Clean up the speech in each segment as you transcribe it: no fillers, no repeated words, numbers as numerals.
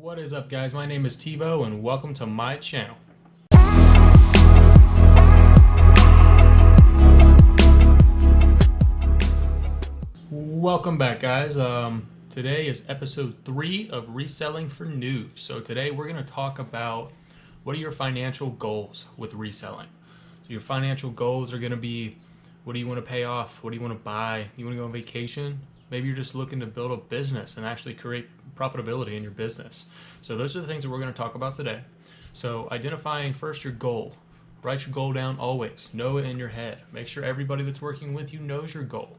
What is up, guys? My name is T-VOE and welcome to my channel. Welcome back, guys. Today is episode 3 of Reselling for Noobs. So today we're going to talk about what are your financial goals with reselling. So your financial goals are going to be, what do you want to pay off? What do you want to buy? You want to go on vacation? Maybe you're just looking to build a business and actually create profitability in your business. So those are the things that we're going to talk about today. So identifying first your goal. Write your goal down always. Know it in your head. Make sure everybody that's working with you knows your goal.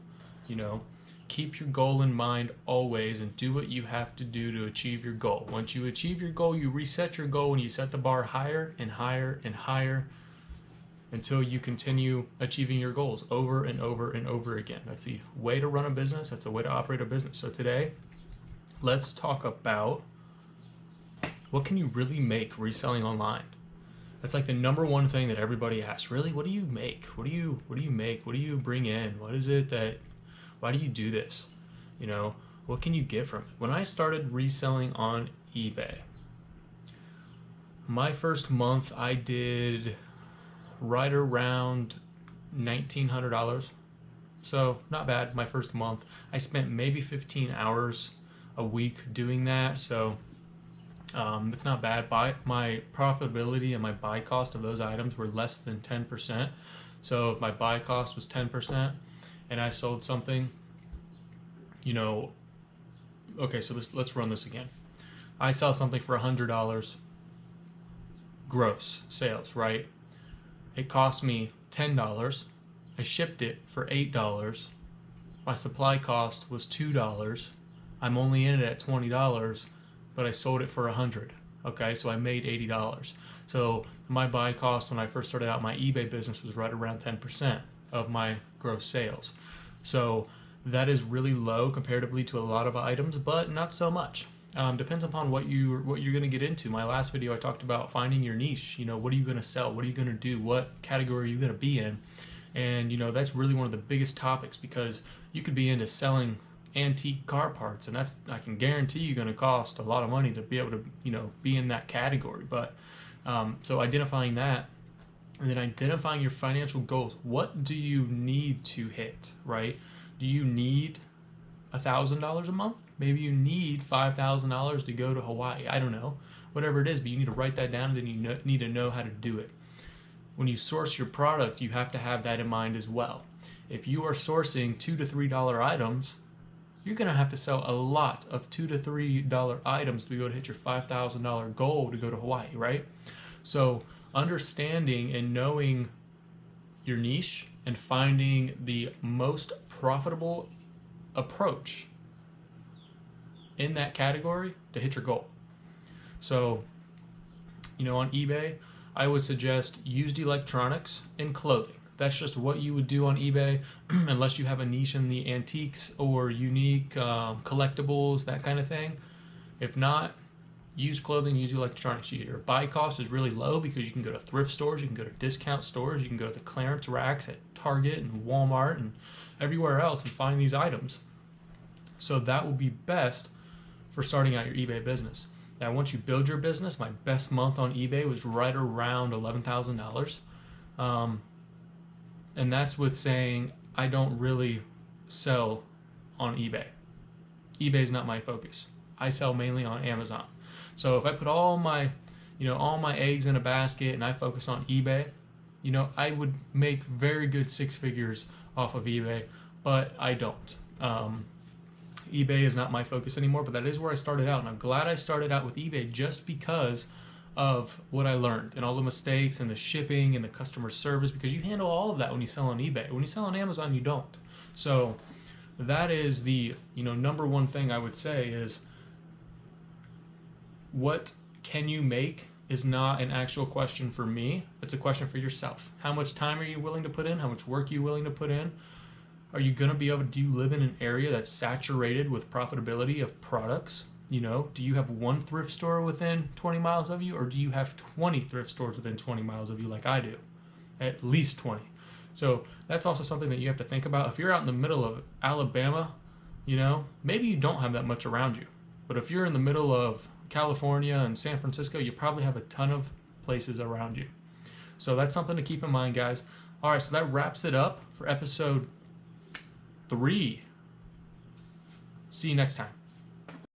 Keep your goal in mind always and do what you have to do to achieve your goal. Once you achieve your goal, you reset your goal and you set the bar higher and higher and higher until you continue achieving your goals over and over and over again. That's the way to run a business. That's the way to operate a business. So today, let's talk about what can you really make reselling online. That's like the number one thing that everybody asks. Really, what do you make? What do you make? What do you bring in? What is it that, why do you do this? What can you get from it? When I started reselling on eBay, my first month I did right around $1,900. So not bad. My first month I spent maybe 15 hours a week doing that. So it's not bad. My profitability and my buy cost of those items were less than 10%. So if my buy cost was 10% and I sold something, okay, so let's run this again. I sell something for $100 gross sales, right? It cost me $10. I shipped it for $8. My supply cost was $2. I'm only in it at $20, but I sold it for $100. Okay, so I made $80. So my buy cost when I first started out my eBay business was right around 10% of my gross sales. So that is really low comparatively to a lot of items, but not so much. Depends upon what you're going to get into. My last video I talked about finding your niche. What are you going to sell? What are you going to do? What category are you going to be in? And that's really one of the biggest topics, because you could be into selling antique car parts, and that's, I can guarantee you, going to cost a lot of money to be able to be in that category. But so identifying that, and then identifying your financial goals. What do you need to hit, right? Do you need $1,000 a month? Maybe you need $5,000 to go to Hawaii. I don't know. Whatever it is, but you need to write that down, and then you need to know how to do it. When you source your product, you have to have that in mind as well. If you are sourcing $2 to $3 items, you're going to have to sell a lot of $2 to $3 items to be able to hit your $5,000 goal to go to Hawaii, right? So understanding and knowing your niche and finding the most profitable approach in that category to hit your goal. So, on eBay, I would suggest used electronics and clothing. That's just what you would do on eBay, unless you have a niche in the antiques or unique collectibles, that kind of thing. If not, used clothing, used electronics. Your buy cost is really low because you can go to thrift stores, you can go to discount stores, you can go to the clearance racks at Target and Walmart and everywhere else and find these items. So that will be best for starting out your eBay business. Now, once you build your business, my best month on eBay was right around $11,000. And that's with saying I don't really sell on eBay. eBay is not my focus. I sell mainly on Amazon. So if I put all my eggs in a basket and I focus on eBay, I would make very good 6 figures off of eBay, but I don't. eBay is not my focus anymore, but that is where I started out, and I'm glad I started out with eBay just because of what I learned and all the mistakes and the shipping and the customer service, because you handle all of that when you sell on eBay. When you sell on Amazon, you don't. So that is the number one thing I would say is, what can you make is not an actual question for me. It's a question for yourself. How much time are you willing to put in? How much work are you willing to put in? Are you going to be able to, do you live in an area that's saturated with profitability of products? Do you have one thrift store within 20 miles of you, or do you have 20 thrift stores within 20 miles of you like I do? At least 20. So that's also something that you have to think about. If you're out in the middle of Alabama, maybe you don't have that much around you. But if you're in the middle of California and San Francisco, you probably have a ton of places around you. So that's something to keep in mind, guys. All right, so that wraps it up for episode 3. See you next time.